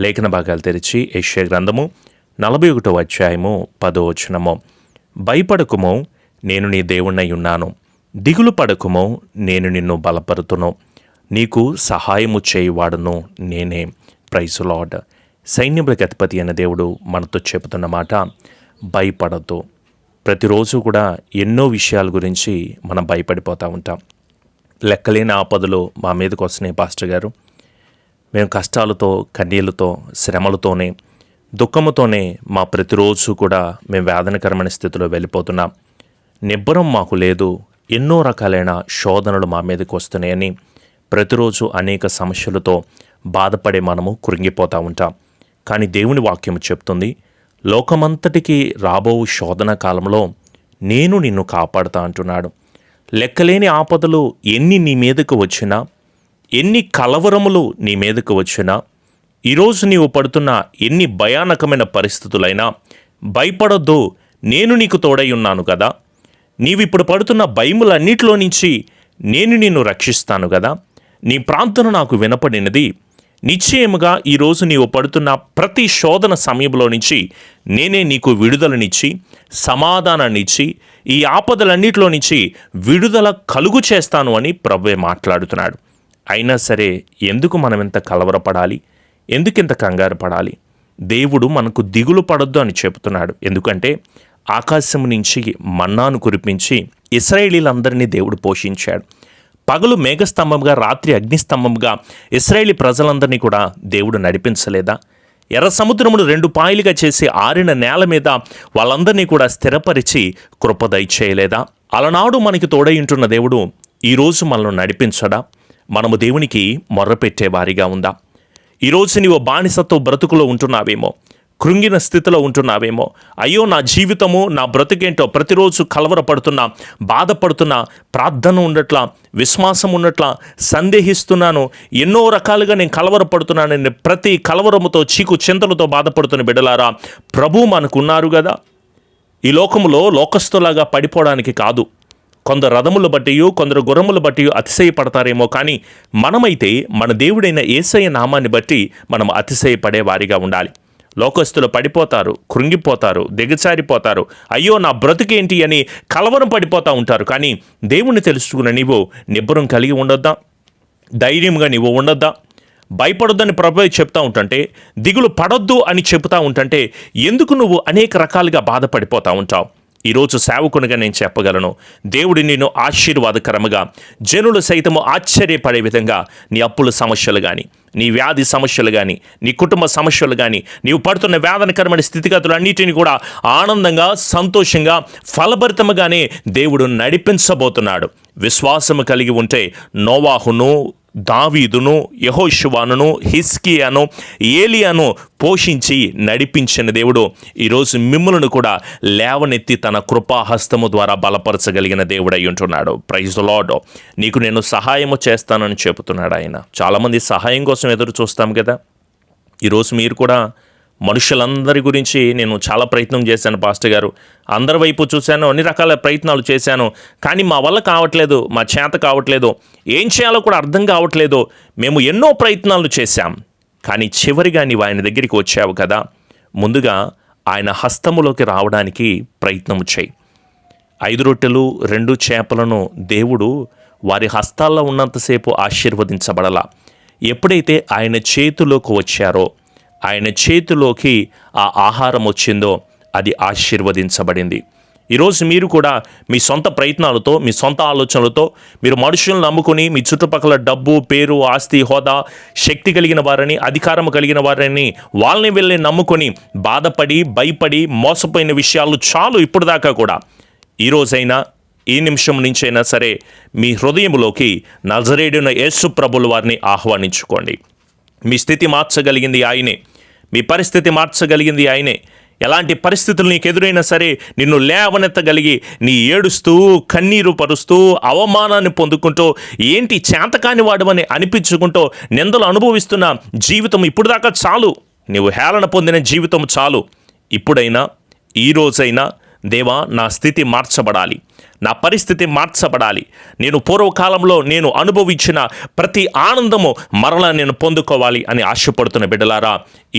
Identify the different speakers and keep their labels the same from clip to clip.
Speaker 1: లేఖన భాగాలు తెరిచి యెషయా గ్రంథము 41వ అధ్యాయము 10వ వచనము. భయపడకుము, నేను నీ దేవుణ్ణై ఉన్నాను. దిగులు పడకుము, నేను నిన్ను బలపరుతును. నీకు సహాయము చేయువాడును నేనే. Praise Lord. సైన్యములకు అధిపతి అయిన దేవుడు మనతో చెబుతున్న మాట, భయపడద్దు. ప్రతిరోజు కూడా ఎన్నో విషయాల గురించి మనం భయపడిపోతూ ఉంటాం. లెక్కలేని ఆపదలు మా మీదకి వస్తున్నాయి పాస్టర్ గారు. మేము కష్టాలతో, కన్నీళ్లతో, శ్రమలతోనే, దుఃఖముతోనే మా ప్రతిరోజు కూడా మేము వేదనకరమైన స్థితిలో వెళ్ళిపోతున్నాం. నిబ్బరం మాకు లేదు. ఎన్నో రకాలైన శోధనలు మా మీదకి వస్తున్నాయని ప్రతిరోజు అనేక సమస్యలతో బాధపడే మనము కృంగిపోతూ ఉంటాం. కానీ దేవుని వాక్యం చెప్తుంది, లోకమంతటికి రాబో శోధన కాలంలో నేను నిన్ను కాపాడుతా అంటున్నాడు. లెక్కలేని ఆపదలు ఎన్ని నీ మీదకు వచ్చినా, ఎన్ని కలవరములు నీ మీదకు వచ్చినా, ఈరోజు నీవు పడుతున్న ఎన్ని భయానకమైన పరిస్థితులైనా భయపడొద్దు, నేను నీకు తోడై ఉన్నాను కదా. నీవిప్పుడు పడుతున్న భయములన్నిటిలో నుంచి నేను నిన్ను రక్షిస్తాను కదా. నీ ప్రార్థన నాకు వినపడినది. నిశ్చయముగా ఈరోజు నీవు పడుతున్న ప్రతి శోధన సమయంలో నుంచి నేనే నీకు విడుదలనిచ్చి, సమాధానాన్నిచ్చి, ఈ ఆపదలన్నిటిలో నుంచి విడుదల కలుగు చేస్తాను అని ప్రభువే మాట్లాడుతున్నాడు. అయినా సరే ఎందుకు మనం ఇంత కలవరపడాలి? ఎందుకింత కంగారు పడాలి? దేవుడు మనకు దిగులు పడొద్దు అని చెబుతున్నాడు. ఎందుకంటే ఆకాశం నుంచి మన్నాను కురిపించి ఇశ్రాయేలీలందరినీ దేవుడు పోషించాడు. పగలు మేఘస్తంభంగా, రాత్రి అగ్నిస్తంభంగా ఇశ్రాయేలీ ప్రజలందరినీ కూడా దేవుడు నడిపించలేదా? ఎర్ర సముద్రమును 2 పాయలుగా చేసి ఆరిన నేల మీద వాళ్ళందరినీ కూడా స్థిరపరిచి కృప దయచేయలేదా? అలనాడు మనకి తోడై ఉంటున్న దేవుడు ఈరోజు మనల్ని నడిపించడా? మనము దేవునికి మొర్రపెట్టే వారిగా ఉందా? ఈరోజు నీవు బానిసత్వ బ్రతుకులో ఉంటున్నావేమో, కృంగిన స్థితిలో ఉంటున్నావేమో. అయ్యో నా జీవితము, నా బ్రతుకేంటో ప్రతిరోజు కలవరపడుతున్నా, బాధపడుతున్నా, ప్రార్థన ఉండట్లా, విశ్వాసం ఉండట్లా, సందేహిస్తున్నాను, ఎన్నో రకాలుగా నేను కలవరపడుతున్నానని ప్రతి కలవరముతో, చీకు చింతలతో బాధపడుతున్న బిడ్డలారా, ప్రభు మనకున్నారు కదా. ఈ లోకములో లోకస్తులాగా పడిపోవడానికి కాదు. కొందరు రథములు బట్టి, కొందరు గుర్రములు బట్టి అతిశయపడతారేమో, కానీ మనమైతే మన దేవుడైన యేసయ్య నామాన్ని బట్టి మనం అతిశయపడే వారిగా ఉండాలి. లోకస్తులు పడిపోతారు, కృంగిపోతారు, దిగజారిపోతారు. అయ్యో నా బ్రతుకేంటి అని కలవరం పడిపోతూ ఉంటారు. కానీ దేవుణ్ణి తెలుసుకున్న నీవు నిబ్బరం కలిగి ఉండొద్దా? ధైర్యంగా నీవు ఉండొద్దా? భయపడొద్దని ప్రభువే చెప్తా ఉంటుంటే, దిగులు పడొద్దు అని చెప్తా ఉంటుంటే ఎందుకు నువ్వు అనేక రకాలుగా బాధపడిపోతూ ఉంటావు? ఈరోజు సేవకునిగా నేను చెప్పగలను, దేవుడి నిన్ను ఆశీర్వాదకరముగా, జనులు సైతము ఆశ్చర్యపడే విధంగా నీ అప్పుల సమస్యలు కానీ, నీ వ్యాధి సమస్యలు కానీ, నీ కుటుంబ సమస్యలు కానీ, నీవు పడుతున్న వేదనకరమైన స్థితిగతులు అన్నిటిని కూడా ఆనందంగా, సంతోషంగా, ఫలభరితముగానే దేవుడు నడిపించబోతున్నాడు. విశ్వాసము కలిగి ఉంటే నోవాహును, దావీదును, యెహోషువను, హిజ్కియాను, ఏలియాను పోషించి నడిపించిన దేవుడు ఈరోజు మిమ్ములను కూడా లేవనెత్తి తన కృపాహస్తము ద్వారా బలపరచగలిగిన దేవుడై ఉంటున్నాడు. Praise the Lord. నీకు నేను సహాయము చేస్తానని చెబుతున్నాడు ఆయన. చాలామంది సహాయం కోసం ఎదురు చూస్తాం కదా. ఈరోజు మీరు కూడా మనుషులందరి గురించి నేను చాలా ప్రయత్నం చేశాను పాస్టర్ గారు. అందరి వైపు చూశాను, అన్ని రకాల ప్రయత్నాలు చేశాను, కానీ మా వల్ల కావట్లేదు, మా చేత కావట్లేదు, ఏం చేయాలో కూడా అర్థం కావట్లేదు. మేము ఎన్నో ప్రయత్నాలు చేశాం, కానీ చివరిగా నీవు ఆయన దగ్గరికి వచ్చావు కదా. ముందుగా ఆయన హస్తములోకి రావడానికి ప్రయత్నం చేయి. 5 రొట్టెలు 2 చేపలను దేవుడు వారి హస్తాల్లో ఉన్నంతసేపు ఆశీర్వదించబడలా. ఎప్పుడైతే ఆయన చేతిలోకి వచ్చారో, ఆయన చేతిలోకి ఆ ఆహారం వచ్చిందో అది ఆశీర్వదించబడింది. ఈరోజు మీరు కూడా మీ సొంత ప్రయత్నాలతో, మీ సొంత ఆలోచనలతో మీరు మనుషులను నమ్ముకుని, మీ చుట్టుపక్కల డబ్బు, పేరు, ఆస్తి, హోదా, శక్తి కలిగిన వారని, అధికారం కలిగిన వారని వాళ్ళని వెళ్ళి నమ్ముకొని బాధపడి, భయపడి, మోసపోయిన విషయాలు చాలు. ఇప్పుడు దాకా కూడా ఈరోజైనా, ఈ నిమిషం నుంచైనా సరే మీ హృదయంలోకి నజరేయుడైన యేసు ప్రభుల వారిని ఆహ్వానించుకోండి. మీ స్థితి మార్చగలిగింది ఆయనే. మీ పరిస్థితి మార్చగలిగింది ఆయనే. ఎలాంటి పరిస్థితులు నీకు ఎదురైనా సరే నిన్ను లేవనెత్తగలిగి, నీ ఏడుస్తూ, కన్నీరు పరుస్తూ, అవమానాన్ని పొందుకుంటూ, ఏంటి చేతకాని వాడమని అనిపించుకుంటూ నిందలు అనుభవిస్తున్న జీవితం ఇప్పుడు దాకా చాలు. నీవు హేళన పొందిన జీవితం చాలు. ఇప్పుడైనా, ఈరోజైనా దేవా, నా స్థితి మార్చబడాలి, నా పరిస్థితి మార్చబడాలి, నేను పూర్వకాలంలో నేను అనుభవించిన ప్రతి ఆనందము మరలా నేను పొందుకోవాలి అని ఆశపడుతున్న బిడ్డలారా,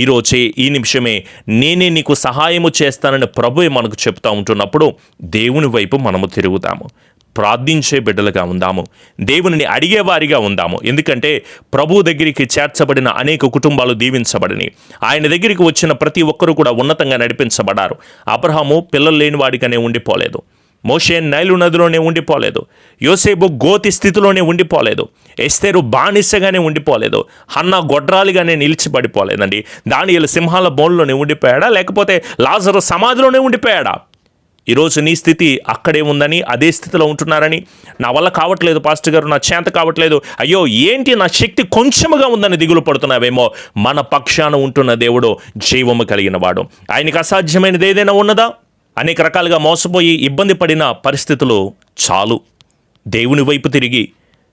Speaker 1: ఈరోజే ఈ నిమిషమే నేనే నీకు సహాయము చేస్తానని ప్రభువే మనకు చెప్తా ఉంటున్నప్పుడు దేవుని వైపు మనము తిరుగుతాము. ప్రార్థించే బిడ్డలుగా ఉందాము, దేవునిని అడిగేవారిగా ఉందాము. ఎందుకంటే ప్రభు దగ్గరికి చేర్చబడిన అనేక కుటుంబాలు దీవించబడిని. ఆయన దగ్గరికి వచ్చిన ప్రతి ఒక్కరూ కూడా ఉన్నతంగా నడిపించబడారు. అబ్రహాము పిల్లలు లేని వాడిగానే ఉండిపోలేదు, మోషే నైలు నదిలోనే ఉండిపోలేదు, యోసేపు గోతి స్థితిలోనే ఉండిపోలేదు, ఎస్తేరు బానిసగానే ఉండిపోలేదు, హన్నా గొడ్రాలిగానే నిలిచిపడిపోలేదండి. దానియేలు సింహాల బోన్లోనే ఉండిపోయాడా, లేకపోతే లాజరు సమాధిలోనే ఉండిపోయాడా? ఈరోజు నీ స్థితి అక్కడే ఉందని, అదే స్థితిలో ఉంటున్నారని, నా వల్ల కావట్లేదు పాస్టర్ గారు, నా చేత కావట్లేదు, అయ్యో ఏంటి నా శక్తి కొంచెముగా ఉందని దిగులు పడుతున్నావేమో, మన పక్షాన ఉంటున్న దేవుడు జీవము కలిగిన వాడు. ఆయనకు అసాధ్యమైనది ఏదైనా ఉన్నదా? అనేక రకాలుగా మోసపోయి ఇబ్బంది పడిన పరిస్థితులు చాలు. దేవుని వైపు తిరిగి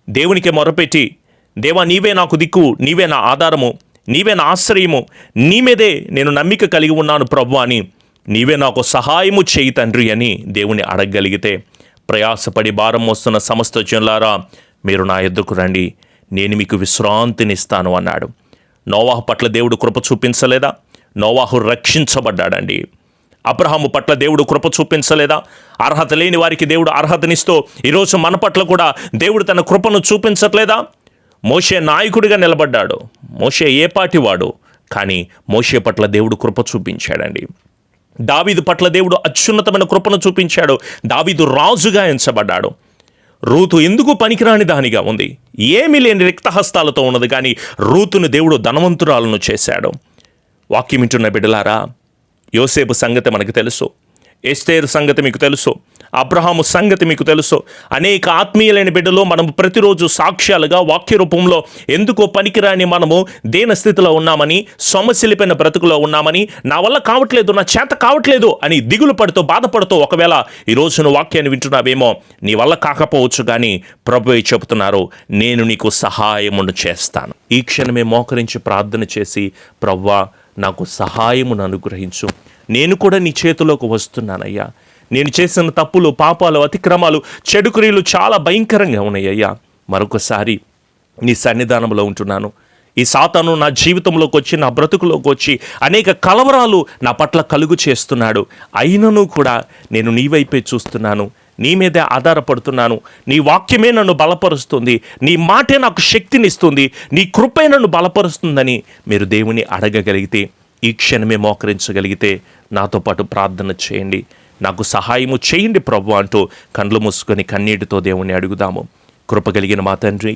Speaker 1: దేవునికి మొరపెట్టి, దేవా నీవే నాకు దిక్కు, నీవే నా ఆధారము, నీవే నా ఆశ్రయము, నీ మీదే నేను నమ్మిక కలిగి ఉన్నాను ప్రభు అని, నీవే నాకు సహాయము చేయి తండ్రి అని దేవుని అడగగలిగితే, ప్రయాసపడి భారం మోస్తున్న సమస్త జనులారా మీరు నా ఎద్దుకు రండి, నేను మీకు విశ్రాంతినిస్తాను అన్నాడు. నోవాహు పట్ల దేవుడు కృప చూపించలేదా? నోవాహు రక్షించబడ్డాడండి. అబ్రహాము పట్ల దేవుడు కృప చూపించలేదా? అర్హత లేని వారికి దేవుడు అర్హతనిస్తూ ఈరోజు మన పట్ల కూడా దేవుడు తన కృపను చూపించట్లేదా? మోషే నాయకుడిగా నిలబడ్డాడు. మోషే ఏ పాటివాడు, కానీ మోషే పట్ల దేవుడు కృప చూపించాడండి. దావీదు పట్ల దేవుడు అత్యున్నతమైన కృపను చూపించాడు. దావీదు రాజుగా ఎంచబడ్డాడు. రూతు ఎందుకు పనికిరాని దానిగా ఉంది, ఏమీ లేని రిక్తహస్తాలతో ఉన్నది, కానీ రూతును దేవుడు ధనవంతురాలను చేశాడు. వాక్యం వింటున్న బిడ్డలారా, యోసేపు సంగతి మనకు తెలుసు, ఎస్తేరు సంగతి మీకు తెలుసు, అబ్రహాము సంగతి మీకు తెలుసు. అనేక ఆత్మీయులైన బిడ్డలో మనము ప్రతిరోజు సాక్ష్యాలుగా వాక్య రూపంలో ఎందుకో పనికిరాని మనము దేన స్థితిలో ఉన్నామని, సొమ్మసిలిపోయిన బ్రతుకులో ఉన్నామని, నా వల్ల కావట్లేదు, నా చేత కావట్లేదు అని దిగులు పడుతూ బాధపడుతూ ఒకవేళ ఈరోజు నువ్వు వాక్యాన్ని వింటున్నావేమో, నీ వల్ల కాకపోవచ్చు, కానీ ప్రభువే చెబుతున్నారు, నేను నీకు సహాయమును చేస్తాను. ఈ క్షణమే మోకరించి ప్రార్థన చేసి, ప్రభువా నాకు సహాయమును అనుగ్రహించు, నేను కూడా నీ చేతిలోకి వస్తున్నానయ్యా, నేను చేసిన తప్పులు, పాపాలు, అతిక్రమాలు, చెడు క్రియలు చాలా భయంకరంగా ఉన్నాయ్యా, మరొకసారి నీ సన్నిధానంలో ఉంటున్నాను. ఈ సాతాను నా జీవితంలోకి వచ్చి, నా బ్రతుకులోకి వచ్చి అనేక కలవరాలు నా పట్ల కలుగు చేస్తున్నాడు. అయినను కూడా నేను నీ వైపే చూస్తున్నాను, నీ మీదే ఆధారపడుతున్నాను. నీ వాక్యమే నన్ను బలపరుస్తుంది, నీ మాటే నాకు శక్తినిస్తుంది, నీ కృపే నన్ను బలపరుస్తుందని మీరు దేవుని అడగగలిగితే, ఈ క్షణమే మోకరించగలిగితే నాతో పాటు ప్రార్థన చేయండి. నాకు సహాయము చేయండి ప్రభు అంటూ కండ్లు మూసుకొని కన్నీటితో దేవుణ్ణి అడుగుదాము. కృపగలిగిన మా తండ్రి,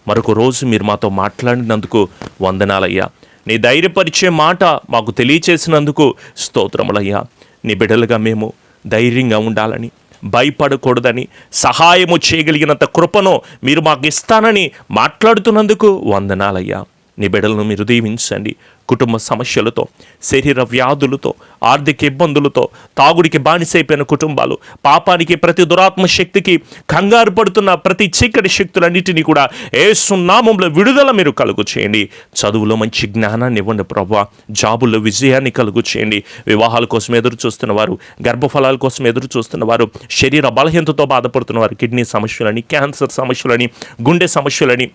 Speaker 1: మరొక రోజు మీరు మాతో మాట్లాడినందుకు వందనాలయ్యా. నీ ధైర్యపరిచే మాట మాకు తెలియచేసినందుకు స్తోత్రములయ్యా. నీ బిడ్డలుగా మేము ధైర్యంగా ఉండాలని, భయపడకూడదని, సహాయము చేయగలిగినంత కృపను మీరు మాకు ఇస్తానని మాట్లాడుతున్నందుకు వందనాలయ్యా. నీ బిడ్డలను మీరు దీవించండి. కుటుంబ సమస్యలతో, శరీర వ్యాధులతో, ఆర్థిక ఇబ్బందులతో, తాగుడికి బానిసైపోయిన కుటుంబాలు, పాపానికి, ప్రతి దురాత్మ శక్తికి కంగారు పడుతున్న ప్రతి చీకటి శక్తులన్నిటినీ కూడా యేసు నామములో విడుదల మీరు కలుగు చేయండి. చదువులో మంచి జ్ఞానాన్ని ఇవ్వండి ప్రభువా. జాబుల్లో విజయాన్ని కలుగు చేయండి. వివాహాల కోసం ఎదురు చూస్తున్న వారు, గర్భఫలాల కోసం ఎదురు చూస్తున్న వారు, శరీర బలహీనతతో బాధపడుతున్న వారు, కిడ్నీ సమస్యలని, క్యాన్సర్ సమస్యలని, గుండె సమస్యలని,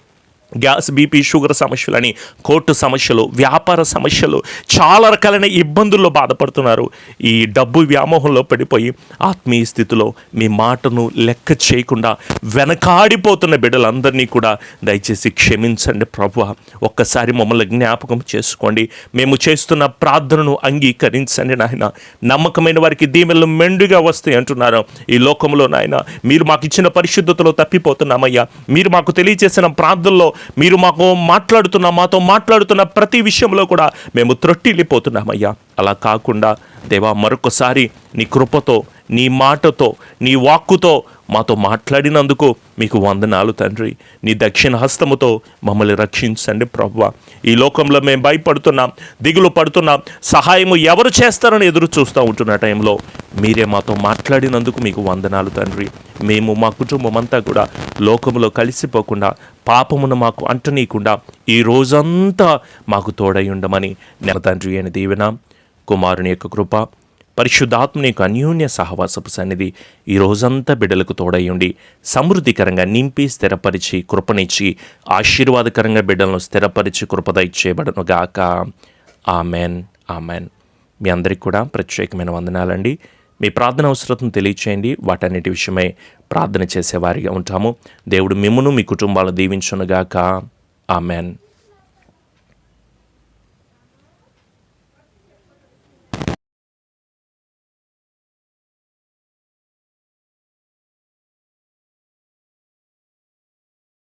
Speaker 1: గ్యాస్, బీపీ, షుగర్ సమస్యలని, కోర్టు సమస్యలు, వ్యాపార సమస్యలు, చాలా రకాలైన ఇబ్బందుల్లో బాధపడుతున్నారు. ఈ డబ్బు వ్యామోహంలో పడిపోయి ఆత్మీయ స్థితిలో మీ మాటను లెక్క చేయకుండా వెనకాడిపోతున్న బిడ్డలందరినీ కూడా దయచేసి క్షమించండి ప్రభువా. ఒక్కసారి మమ్మల్ని జ్ఞాపకం చేసుకోండి. మేము చేస్తున్న ప్రార్థనను అంగీకరించండి నాయన. నమ్మకమైన వారికి దీవెనలు మెండుగా వస్తాయి అంటున్నారు. ఈ లోకంలో నాయన మీరు మాకు ఇచ్చిన పరిశుద్ధతలో తప్పిపోతున్నామయ్యా. మీరు మాకు తెలియజేసిన ప్రార్థనలో మీరు మాతో మాట్లాడుతున్న ప్రతి విషయంలో కూడా మేము త్రొట్టిల్లిపోతున్నామయ్యా. అలా కాకుండా దేవా, మరొకసారి నీ కృపతో, నీ మాటతో, నీ వాక్కుతో మాతో మాట్లాడినందుకు మీకు వందనాలు తండ్రి. నీ దక్షిణ హస్తముతో మమ్మల్ని రక్షించండి ప్రభువా. ఈ లోకంలో మేము భయపడుతున్నాం, దిగులు పడుతున్నాం, సహాయము ఎవరు చేస్తారని ఎదురు చూస్తూ ఉంటున్న టైంలో మీరే మాతో మాట్లాడినందుకు మీకు వందనాలు తండ్రి. మేము, మా కుటుంబం అంతా కూడా లోకంలో కలిసిపోకుండా, పాపమును మాకు అంటనీయకుండా ఈ రోజంతా మాకు తోడై ఉండమని తండ్రి అని దీవెన, కుమారుని యొక్క కృప, పరిశుద్ధాత్మ యొక్క అన్యోన్య సహవాసపు సన్నిధి ఈ రోజంతా బిడ్డలకు తోడయ్యుండి సమృద్ధికరంగా నింపి స్థిరపరిచి కృపనిచ్చి ఆశీర్వాదకరంగా బిడ్డలను స్థిరపరిచి కృపద ఇచ్చేయబడను గాక. ఆమెన్. ఆమెన్. మీ అందరికీ కూడా ప్రత్యేకమైన వందనాలండి. మీ ప్రార్థన అవసరతను తెలియచేయండి. వాటన్నిటి విషయమై ప్రార్థన చేసేవారిగా ఉంటాము. దేవుడు మిమ్మును మీ కుటుంబాలను దీవించునుగాక. ఆమెన్.